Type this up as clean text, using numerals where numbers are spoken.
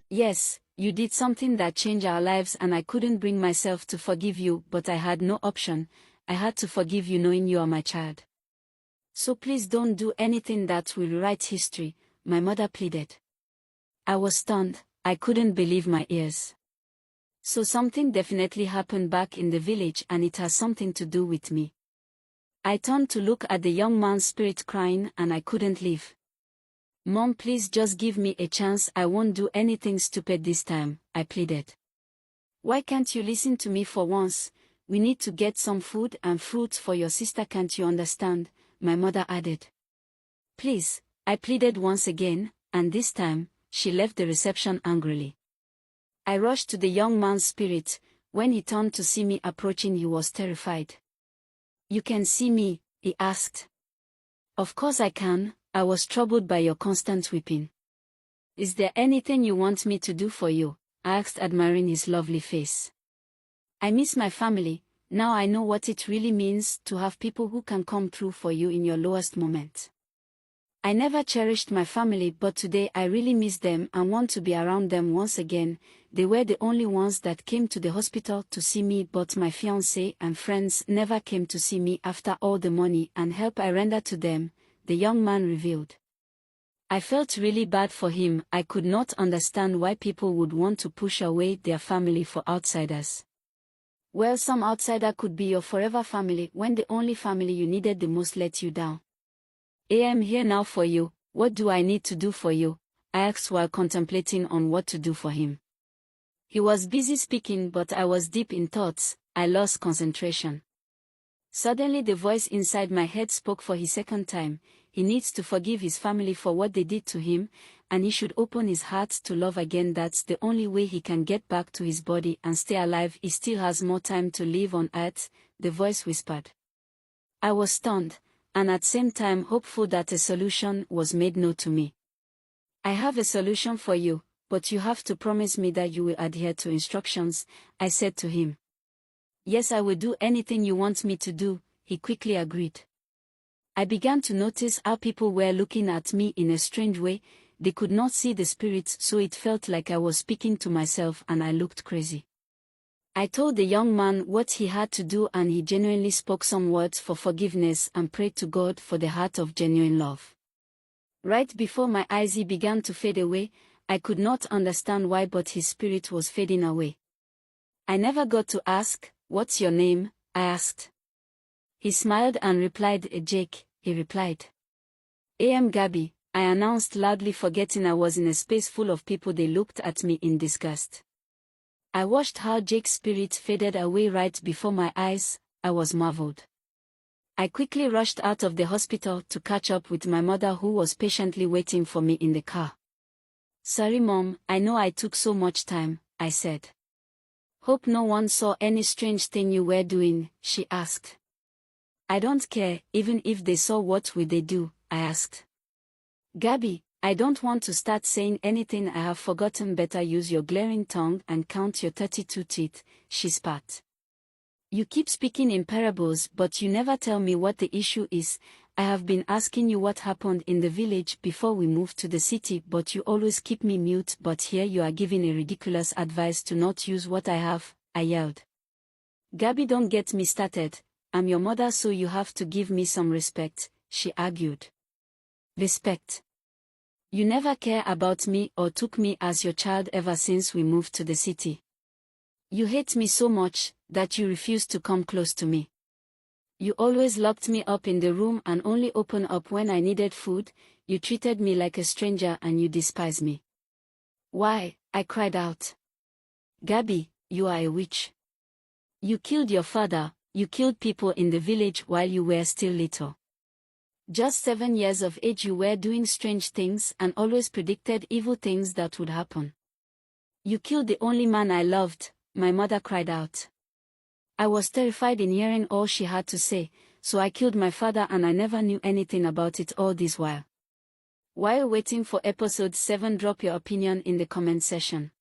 Yes, you did something that changed our lives and I couldn't bring myself to forgive you, but I had no option. I had to forgive you knowing you are my child. So please don't do anything that will rewrite history, my mother pleaded. I was stunned, I couldn't believe my ears. So something definitely happened back in the village and it has something to do with me. I turned to look at the young man's spirit crying and I couldn't leave. Mom, please just give me a chance, I won't do anything stupid this time, I pleaded. Why can't you listen to me for once? We need to get some food and fruits for your sister, can't you understand? My mother added. Please, I pleaded once again, and this time, she left the reception angrily. I rushed to the young man's spirit. When he turned to see me approaching, he was terrified. You can see me? He asked. Of course I can, I was troubled by your constant weeping. Is there anything you want me to do for you? I asked, admiring his lovely face. I miss my family, now I know what it really means to have people who can come through for you in your lowest moment. I never cherished my family, but today I really miss them and want to be around them once again. They were the only ones that came to the hospital to see me, but my fiancé and friends never came to see me after all the money and help I rendered to them, the young man revealed. I felt really bad for him. I could not understand why people would want to push away their family for outsiders. Well, some outsider could be your forever family when the only family you needed the most let you down. I am here now for you. What do I need to do for you? I asked while contemplating on what to do for him. He was busy speaking, but I was deep in thoughts. I lost concentration. Suddenly the voice inside my head spoke for his second time. He needs to forgive his family for what they did to him, and he should open his heart to love again. That's the only way he can get back to his body and stay alive. He still has more time to live on earth, the voice whispered. I was stunned, and at the same time hopeful that a solution was made known to me. I have a solution for you, but you have to promise me that you will adhere to instructions, I said to him. Yes, I will do anything you want me to do, he quickly agreed. I began to notice how people were looking at me in a strange way. They could not see the spirits, so it felt like I was speaking to myself and I looked crazy. I told the young man what he had to do and he genuinely spoke some words for forgiveness and prayed to God for the heart of genuine love. Right before my eyes he began to fade away. I could not understand why, but his spirit was fading away. I never got to ask, "What's your name?" I asked. He smiled and replied, "Jake," he replied. "I am Gabby," I announced loudly, forgetting I was in a space full of people. They looked at me in disgust. I watched how Jake's spirit faded away right before my eyes. I was marveled. I quickly rushed out of the hospital to catch up with my mother, who was patiently waiting for me in the car. Sorry Mom, I know I took so much time, I said. Hope no one saw any strange thing you were doing, she asked. I don't care, even if they saw, what will they do, I asked. Gabby, I don't want to start saying anything I have forgotten. Better use your glaring tongue and count your 32 teeth, she spat. You keep speaking in parables, but you never tell me what the issue is. I have been asking you what happened in the village before we moved to the city, but you always keep me mute. But here you are giving a ridiculous advice to not use what I have, I yelled. Gabby, don't get me started. I'm your mother, so you have to give me some respect, she argued. Respect? You never care about me or took me as your child ever since we moved to the city. You hate me so much that you refuse to come close to me. You always locked me up in the room and only opened up when I needed food. You treated me like a stranger and you despise me. Why? I cried out. Gabby, you are a witch. You killed your father, you killed people in the village while you were still little. Just 7 years of age you were doing strange things and always predicted evil things that would happen. You killed the only man I loved, my mother cried out. I was terrified in hearing all she had to say, so I killed my father and I never knew anything about it all this while. While waiting for episode 7, drop your opinion in the comment section.